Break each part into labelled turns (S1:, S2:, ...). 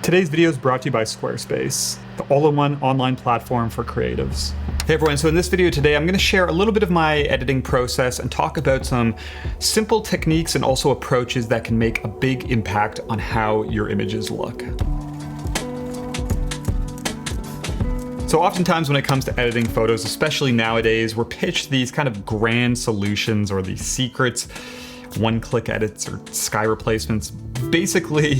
S1: Today's video is brought to you by Squarespace, the all-in-one online platform for creatives. Hey everyone, so in this video today, I'm going to share a little bit of my editing process and talk about some simple techniques and also approaches that can make a big impact on how your images look. So oftentimes when it comes to editing photos, especially nowadays, we're pitched these kind of grand solutions or these secrets, one-click edits or sky replacements, basically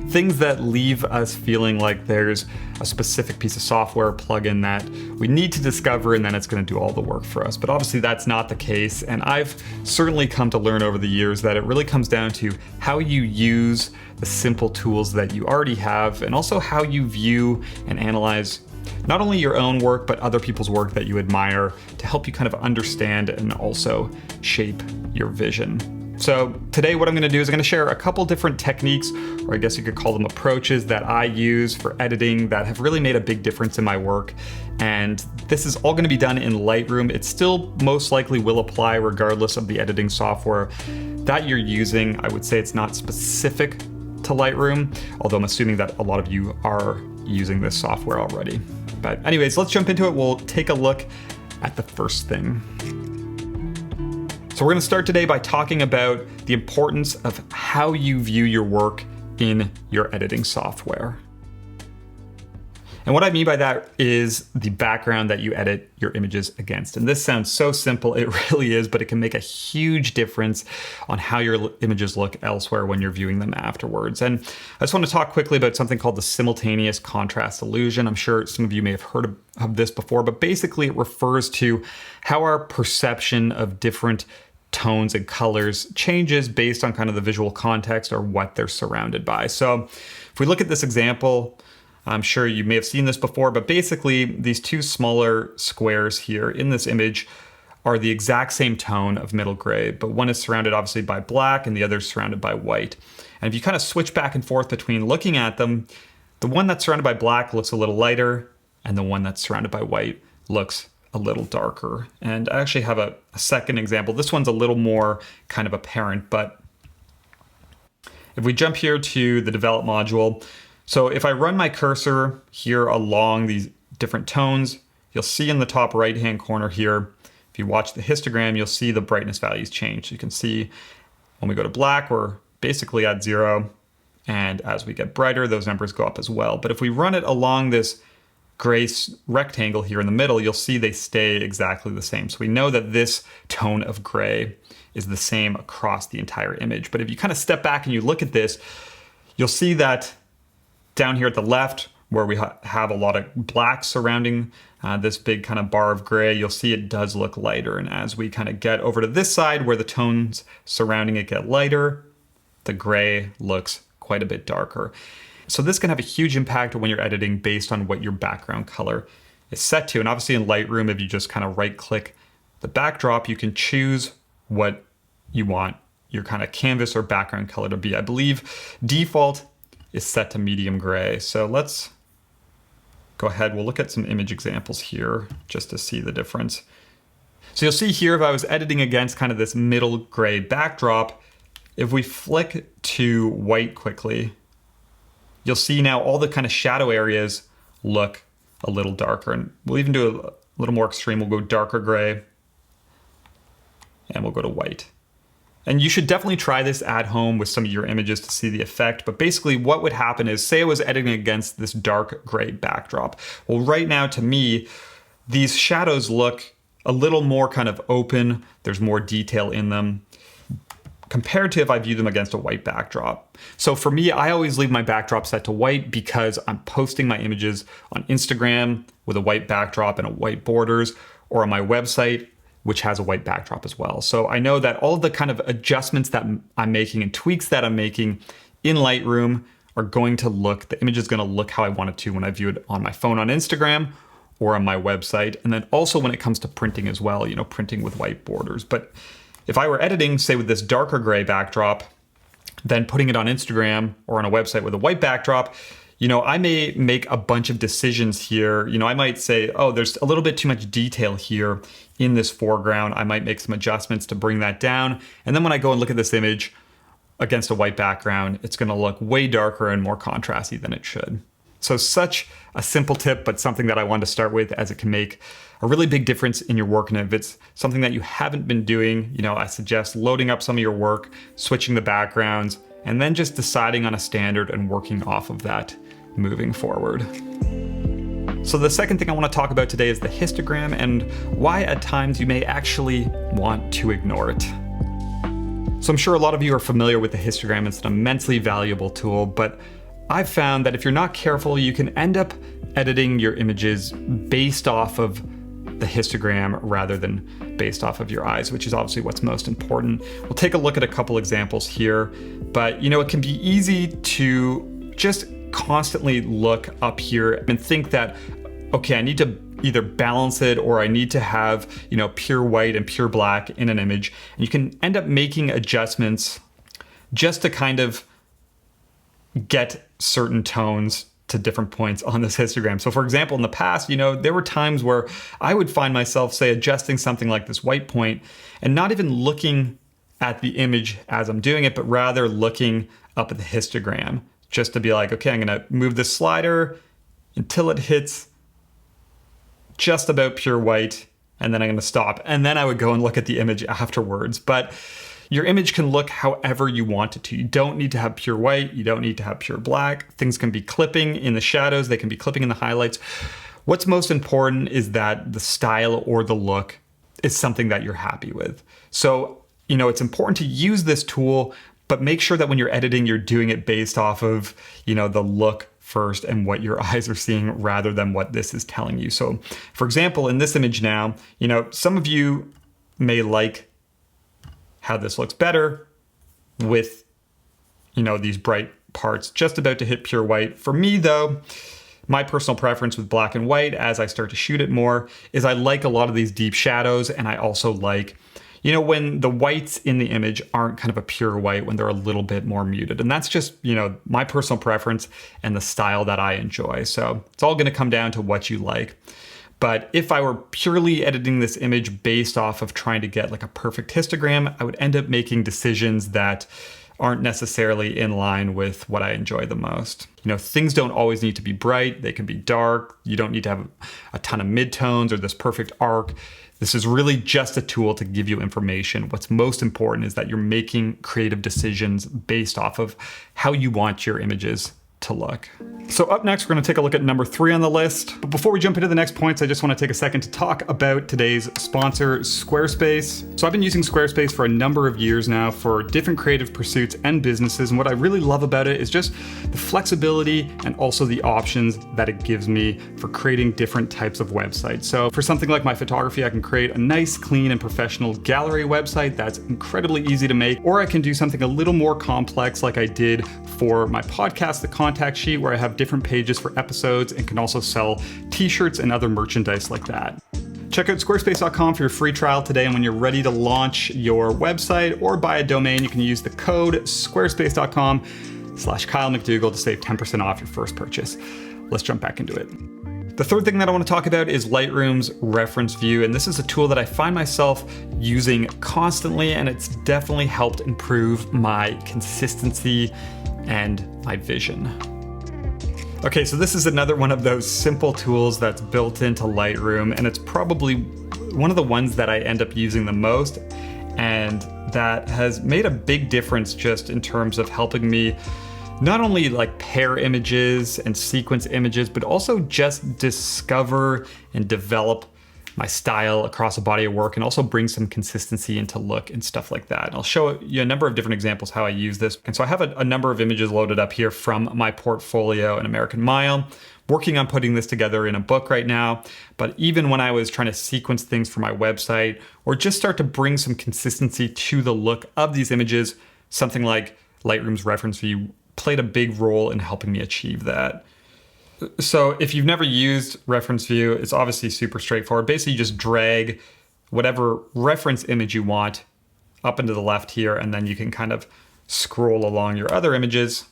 S1: things that leave us feeling like there's a specific piece of software plugin that we need to discover and then it's going to do all the work for us. But obviously that's not the case, and I've certainly come to learn over the years that it really comes down to how you use the simple tools that you already have and also how you view and analyze not only your own work, but other people's work that you admire to help you kind of understand and also shape your vision. So today what I'm going to do is I'm going to share a couple different techniques, or I guess you could call them approaches, that I use for editing that have really made a big difference in my work. And this is all going to be done in Lightroom. It still most likely will apply regardless of the editing software that you're using. I would say it's not specific to Lightroom, although I'm assuming that a lot of you are using this software already. But anyways, let's jump into it. We'll take a look at the first thing. So we're going to start today by talking about the importance of how you view your work in your editing software. And what I mean by that is the background that you edit your images against. And this sounds so simple, it really is, but it can make a huge difference on how your images look elsewhere when you're viewing them afterwards. And I just want to talk quickly about something called the simultaneous contrast illusion. I'm sure some of you may have heard of this before, but basically it refers to how our perception of different tones and colors changes based on kind of the visual context or what they're surrounded by. So if we look at this example, I'm sure you may have seen this before, but basically these two smaller squares here in this image are the exact same tone of middle gray, but one is surrounded obviously by black and the other is surrounded by white. And if you kind of switch back and forth between looking at them, the one that's surrounded by black looks a little lighter and the one that's surrounded by white looks a little darker. And I actually have a second example. This one's a little more kind of apparent, but if we jump here to the develop module, so if I run my cursor here along these different tones, you'll see in the top right-hand corner here, if you watch the histogram, you'll see the brightness values change. You can see when we go to black, we're basically at 0. And as we get brighter, those numbers go up as well. But if we run it along this gray rectangle here in the middle, you'll see they stay exactly the same. So we know that this tone of gray is the same across the entire image. But if you kind of step back and you look at this, you'll see that down here at the left, where we have a lot of black surrounding this big kind of bar of gray, you'll see it does look lighter. And as we kind of get over to this side where the tones surrounding it get lighter, the gray looks quite a bit darker. So this can have a huge impact when you're editing based on what your background color is set to. And obviously in Lightroom, if you just kind of right click the backdrop, you can choose what you want your kind of canvas or background color to be. I believe default is set to medium gray. So let's go ahead. We'll look at some image examples here just to see the difference. So you'll see here, if I was editing against kind of this middle gray backdrop, if we flick to white quickly, you'll see now all the kind of shadow areas look a little darker. And we'll even do a little more extreme. We'll go darker gray and we'll go to white. And you should definitely try this at home with some of your images to see the effect. But basically what would happen is, say I was editing against this dark gray backdrop. Well, right now to me, these shadows look a little more kind of open. There's more detail in them compared to if I view them against a white backdrop. So for me, I always leave my backdrop set to white because I'm posting my images on Instagram with a white backdrop and a white borders, or on my website, which has a white backdrop as well. So I know that all of the kind of adjustments that I'm making and tweaks that I'm making in Lightroom are going to look, the image is going to look how I want it to when I view it on my phone on Instagram or on my website. And then also when it comes to printing as well, you know, printing with white borders. But if I were editing, say with this darker gray backdrop, then putting it on Instagram or on a website with a white backdrop, you know, I may make a bunch of decisions here. You know, I might say, oh, there's a little bit too much detail here in this foreground. I might make some adjustments to bring that down. And then when I go and look at this image, against a white background, it's going to look way darker and more contrasty than it should. So such a simple tip, but something that I wanted to start with, as it can make a really big difference in your work. And if it's something that you haven't been doing, I suggest loading up some of your work, switching the backgrounds, and then just deciding on a standard and working off of that moving forward. So the second thing I want to talk about today is the histogram and why at times you may actually want to ignore it. So I'm sure a lot of you are familiar with the histogram. It's an immensely valuable tool, but I've found that if you're not careful, you can end up editing your images based off of the histogram rather than based off of your eyes, which is obviously what's most important. We'll take a look at a couple examples here, but it can be easy to just constantly look up here and think that, okay, I need to either balance it or I need to have, pure white and pure black in an image. And you can end up making adjustments just to kind of get certain tones to different points on this histogram. So for example, in the past, there were times where I would find myself, say, adjusting something like this white point and not even looking at the image as I'm doing it, but rather looking up at the histogram just to be like, okay, I'm gonna move this slider until it hits just about pure white, and then I'm gonna stop. And then I would go and look at the image afterwards. But your image can look however you want it to. You don't need to have pure white. You don't need to have pure black. Things can be clipping in the shadows. They can be clipping in the highlights. What's most important is that the style or the look is something that you're happy with. So, it's important to use this tool, but make sure that when you're editing, you're doing it based off of, the look first and what your eyes are seeing rather than what this is telling you. So, for example, in this image now, some of you may like how this looks better with, these bright parts just about to hit pure white. For me though, my personal preference with black and white as I start to shoot it more is I like a lot of these deep shadows, and I also like, when the whites in the image aren't kind of a pure white, when they're a little bit more muted. And that's just, my personal preference and the style that I enjoy. So it's all gonna come down to what you like. But if I were purely editing this image based off of trying to get like a perfect histogram, I would end up making decisions that aren't necessarily in line with what I enjoy the most. Things don't always need to be bright. They can be dark. You don't need to have a ton of midtones or this perfect arc. This is really just a tool to give you information. What's most important is that you're making creative decisions based off of how you want your images to look. So up next, we're going to take a look at number 3 on the list. But before we jump into the next points, I just want to take a second to talk about today's sponsor, Squarespace. So I've been using Squarespace for a number of years now for different creative pursuits and businesses. And what I really love about it is just the flexibility and also the options that it gives me for creating different types of websites. So for something like my photography, I can create a nice, clean, and professional gallery website that's incredibly easy to make, or I can do something a little more complex like I did for my podcast, the contact sheet, where I have different pages for episodes and can also sell t-shirts and other merchandise like that. Check out squarespace.com for your free trial today, and when you're ready to launch your website or buy a domain, you can use the code squarespace.com/Kyle McDougall to save 10% off your first purchase. Let's jump back into it. The third thing that I want to talk about is Lightroom's reference view, and this is a tool that I find myself using constantly, and it's definitely helped improve my consistency and my vision. Okay, so this is another one of those simple tools that's built into Lightroom, and it's probably one of the ones that I end up using the most, and that has made a big difference just in terms of helping me not only like pair images and sequence images, but also just discover and develop my style across a body of work, and also bring some consistency into look and stuff like that. And I'll show you a number of different examples how I use this. And so I have a number of images loaded up here from my portfolio in American Mile, working on putting this together in a book right now. But even when I was trying to sequence things for my website, or just start to bring some consistency to the look of these images, something like Lightroom's reference view played a big role in helping me achieve that. So if you've never used reference view, it's obviously super straightforward. Basically, you just drag whatever reference image you want up into the left here, and then you can kind of scroll along your other images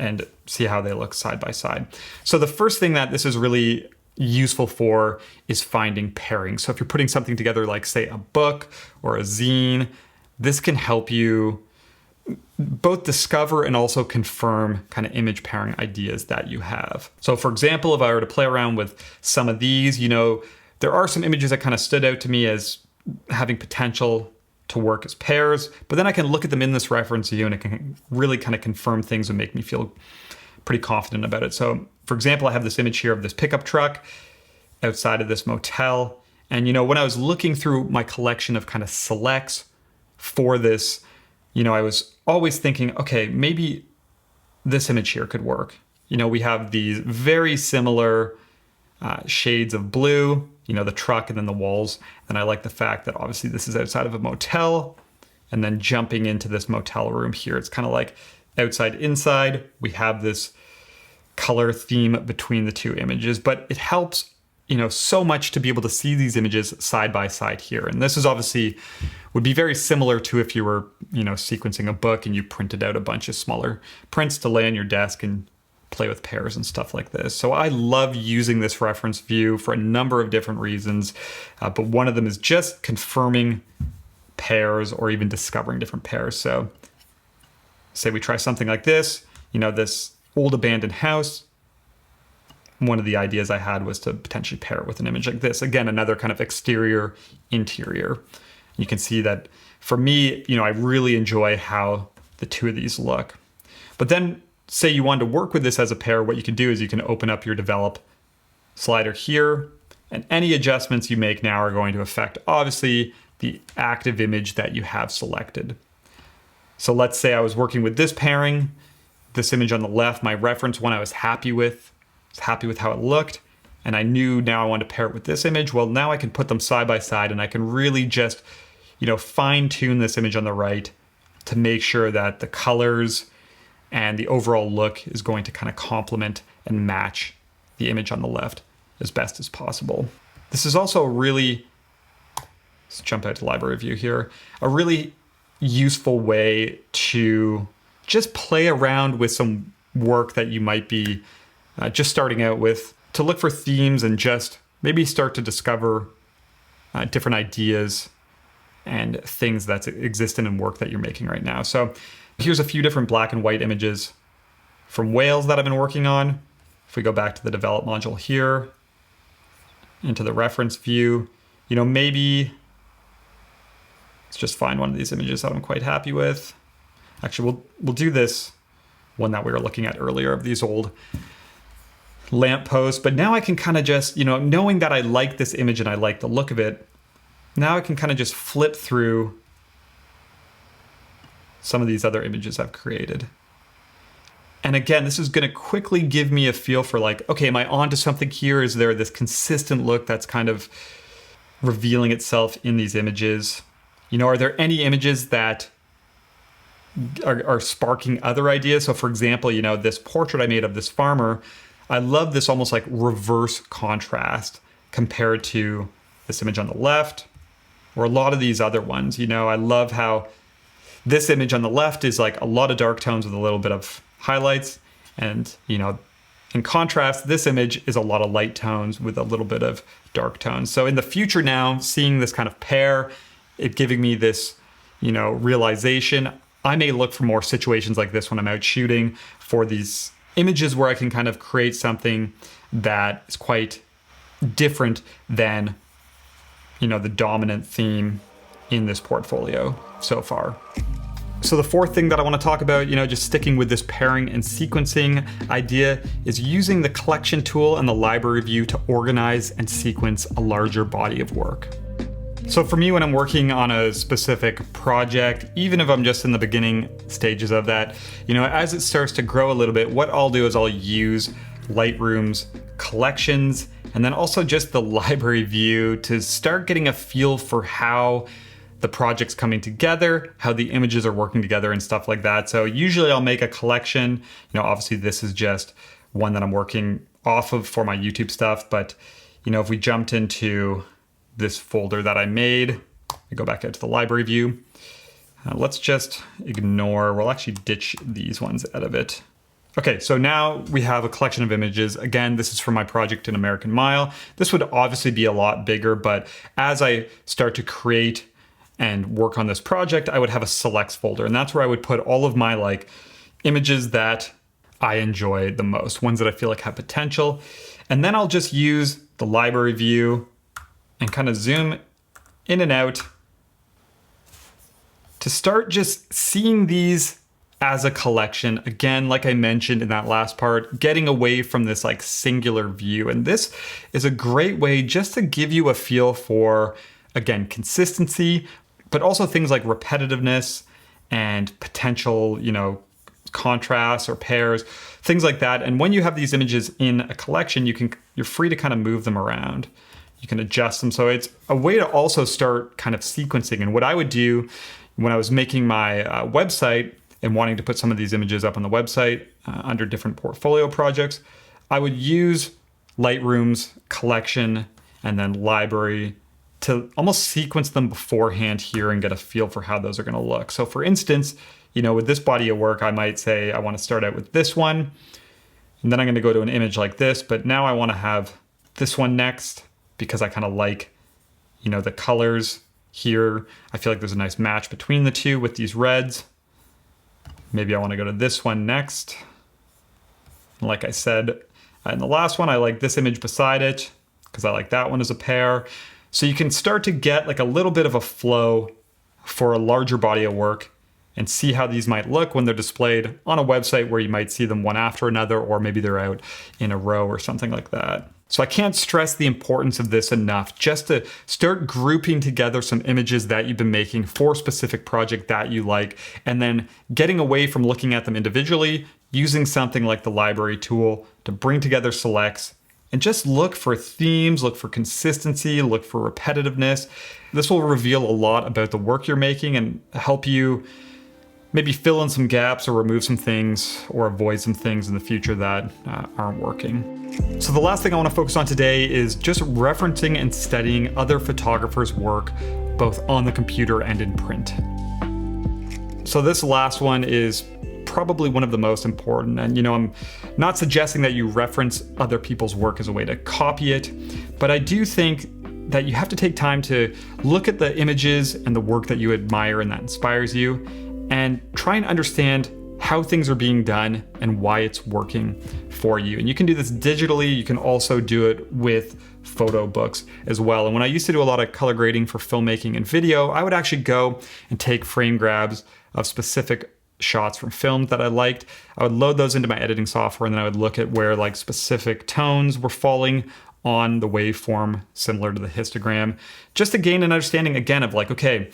S1: and see how they look side by side. So the first thing that this is really useful for is finding pairings. So if you're putting something together like, say, a book or a zine, this can help you both discover and also confirm kind of image pairing ideas that you have. So for example, if I were to play around with some of these, there are some images that kind of stood out to me as having potential to work as pairs, but then I can look at them in this reference view and it can really kind of confirm things and make me feel pretty confident about it. So for example, I have this image here of this pickup truck outside of this motel. And when I was looking through my collection of kind of selects for this, I was always thinking, okay, maybe this image here could work. We have these very similar shades of blue, the truck and then the walls. And I like the fact that obviously this is outside of a motel and then jumping into this motel room here. It's kind of like outside, inside. We have this color theme between the two images, but it helps so much to be able to see these images side by side here. And this is obviously would be very similar to if you were, sequencing a book and you printed out a bunch of smaller prints to lay on your desk and play with pairs and stuff like this. So I love using this reference view for a number of different reasons, but one of them is just confirming pairs or even discovering different pairs. So say we try something like this, this old abandoned house. One of the ideas I had was to potentially pair it with an image like this. Again, another kind of exterior, interior. You can see that for me, I really enjoy how the two of these look. But then say you wanted to work with this as a pair, what you can do is you can open up your develop slider here, and any adjustments you make now are going to affect, obviously, the active image that you have selected. So let's say I was working with this pairing, this image on the left, my reference one I was happy with how it looked, and I knew now I wanted to pair it with this image. Well, now I can put them side by side and I can really just, fine tune this image on the right to make sure that the colors and the overall look is going to kind of complement and match the image on the left as best as possible. This is also let's jump out to library view here, a really useful way to just play around with some work that you might be just starting out with, to look for themes and just maybe start to discover different ideas and things that exist in work that you're making right now. So here's a few different black and white images from whales that I've been working on. If we go back to the develop module here, into the reference view, maybe let's just find one of these images that I'm quite happy with. Actually, we'll do this one that we were looking at earlier of these old lamppost, but now I can kind of just, knowing that I like this image and I like the look of it, now I can kind of just flip through some of these other images I've created. And again, this is going to quickly give me a feel for like, okay, am I onto something here? Is there this consistent look that's kind of revealing itself in these images? Are there any images that are sparking other ideas? So for example, this portrait I made of this farmer, I love this almost like reverse contrast compared to this image on the left or a lot of these other ones. I love how this image on the left is like a lot of dark tones with a little bit of highlights. And, in contrast, this image is a lot of light tones with a little bit of dark tones. So in the future now, seeing this kind of pair, it giving me this, realization, I may look for more situations like this when I'm out shooting for these images where I can kind of create something that is quite different than, the dominant theme in this portfolio so far. So the fourth thing that I want to talk about, just sticking with this pairing and sequencing idea, is using the collection tool and the library view to organize and sequence a larger body of work. So for me, when I'm working on a specific project, even if I'm just in the beginning stages of that, as it starts to grow a little bit, what I'll do is I'll use Lightroom's collections and then also just the library view to start getting a feel for how the project's coming together, how the images are working together and stuff like that. So usually I'll make a collection. Obviously this is just one that I'm working off of for my YouTube stuff. But, if we jumped into this folder that I made, I go back out to the library view. Let's just ignore, we'll actually ditch these ones out of it. Okay, so now we have a collection of images. Again, this is for my project in American Mile. This would obviously be a lot bigger, but as I start to create and work on this project, I would have a selects folder. And that's where I would put all of my like images that I enjoy the most, ones that I feel like have potential. And then I'll just use the library view and kind of zoom in and out to start just seeing these as a collection. Again, like I mentioned in that last part, getting away from this like singular view. And this is a great way just to give you a feel for, again, consistency, but also things like repetitiveness and potential, contrasts or pairs, things like that. And when you have these images in a collection, you're free to kind of move them around. You can adjust them. So it's a way to also start kind of sequencing. And what I would do when I was making my website and wanting to put some of these images up on the website under different portfolio projects, I would use Lightroom's collection and then library to almost sequence them beforehand here and get a feel for how those are going to look. So for instance, with this body of work, I might say I want to start out with this one, and then I'm going to go to an image like this, but now I want to have this one next because I kind of like, the colors here. I feel like there's a nice match between the two with these reds. Maybe I want to go to this one next. And like I said, in the last one, I like this image beside it because I like that one as a pair. So you can start to get like a little bit of a flow for a larger body of work and see how these might look when they're displayed on a website where you might see them one after another, or maybe they're out in a row or something like that. So I can't stress the importance of this enough, just to start grouping together some images that you've been making for a specific project that you like, and then getting away from looking at them individually, using something like the library tool to bring together selects and just look for themes, look for consistency, look for repetitiveness. This will reveal a lot about the work you're making and help you maybe fill in some gaps or remove some things or avoid some things in the future that aren't working. So the last thing I want to focus on today is just referencing and studying other photographers' work, both on the computer and in print. So this last one is probably one of the most important. And I'm not suggesting that you reference other people's work as a way to copy it, but I do think that you have to take time to look at the images and the work that you admire and that inspires you, and try and understand how things are being done and why it's working for you. And you can do this digitally. You can also do it with photo books as well. And when I used to do a lot of color grading for filmmaking and video, I would actually go and take frame grabs of specific shots from films that I liked. I would load those into my editing software, and then I would look at where like specific tones were falling on the waveform, similar to the histogram, just to gain an understanding again of like, okay,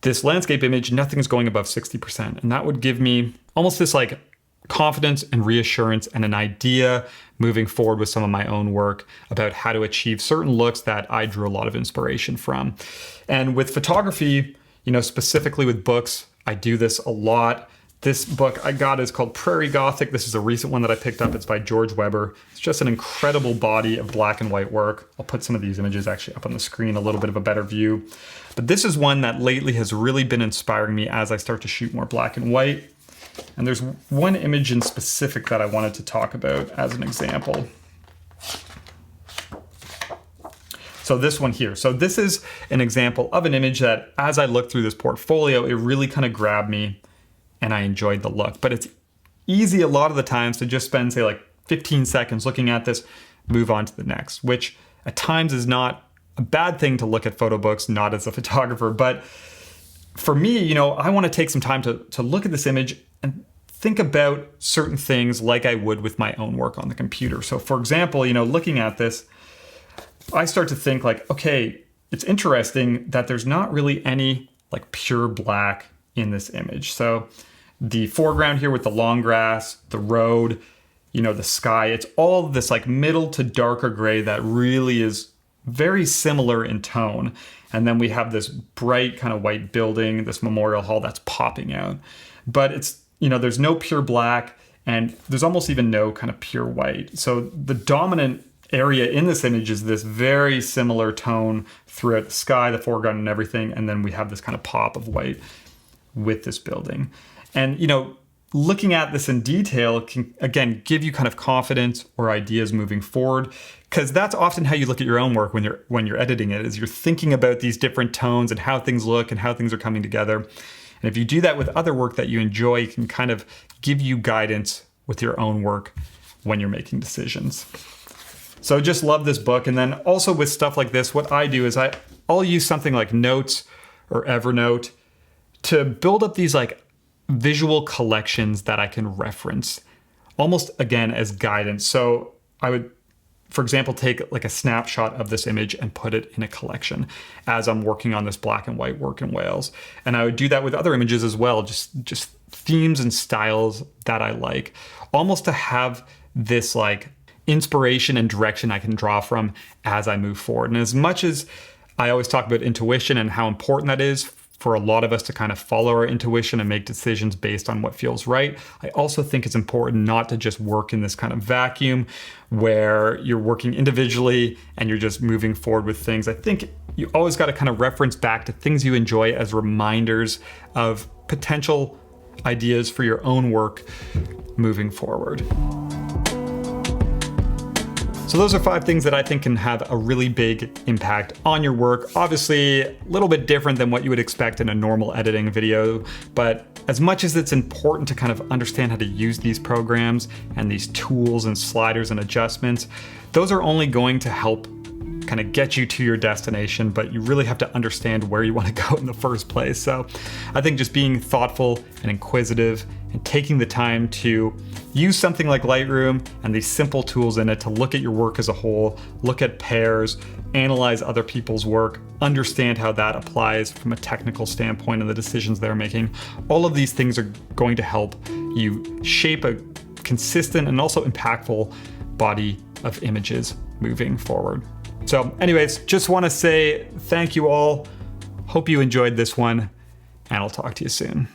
S1: this landscape image, nothing is going above 60%. And that would give me almost this like confidence and reassurance and an idea moving forward with some of my own work about how to achieve certain looks that I drew a lot of inspiration from. And with photography, specifically with books, I do this a lot. This book I got is called Prairie Gothic. This is a recent one that I picked up. It's by George Weber. It's just an incredible body of black and white work. I'll put some of these images actually up on the screen, a little bit of a better view. But this is one that lately has really been inspiring me as I start to shoot more black and white. And there's one image in specific that I wanted to talk about as an example. So this one here. So this is an example of an image that as I looked through this portfolio, it really kind of grabbed me and I enjoyed the look. But it's easy a lot of the times to just spend, say, like 15 seconds looking at this, move on to the next, which at times is not a bad thing to look at photo books, not as a photographer. But for me, I want to take some time to look at this image and think about certain things like I would with my own work on the computer. So for example, looking at this, I start to think like, okay, it's interesting that there's not really any like pure black in this image. So the foreground here with the long grass, the road, the sky, it's all this like middle to darker gray that really is very similar in tone. And then we have this bright kind of white building, this memorial hall that's popping out. But it's, there's no pure black and there's almost even no kind of pure white. So the dominant area in this image is this very similar tone throughout the sky, the foreground and everything. And then we have this kind of pop of white with this building. And, looking at this in detail can, again, give you kind of confidence or ideas moving forward, because that's often how you look at your own work when you're editing it, is you're thinking about these different tones and how things look and how things are coming together. And if you do that with other work that you enjoy, it can kind of give you guidance with your own work when you're making decisions. So just love this book. And then also with stuff like this, what I do is I'll use something like Notes or Evernote to build up these like visual collections that I can reference, almost again as guidance. So I would, for example, take like a snapshot of this image and put it in a collection as I'm working on this black and white work in Wales. And I would do that with other images as well, just themes and styles that I like, almost to have this like inspiration and direction I can draw from as I move forward. And as much as I always talk about intuition and how important that is for a lot of us to kind of follow our intuition and make decisions based on what feels right, I also think it's important not to just work in this kind of vacuum where you're working individually and you're just moving forward with things. I think you always got to kind of reference back to things you enjoy as reminders of potential ideas for your own work moving forward. So those are 5 things that I think can have a really big impact on your work. Obviously, a little bit different than what you would expect in a normal editing video, but as much as it's important to kind of understand how to use these programs and these tools and sliders and adjustments, those are only going to help kind of get you to your destination, but you really have to understand where you want to go in the first place. So I think just being thoughtful and inquisitive and taking the time to use something like Lightroom and these simple tools in it to look at your work as a whole, look at pairs, analyze other people's work, understand how that applies from a technical standpoint and the decisions they're making. All of these things are going to help you shape a consistent and also impactful body of images moving forward. So anyways, just want to say thank you all. Hope you enjoyed this one, and I'll talk to you soon.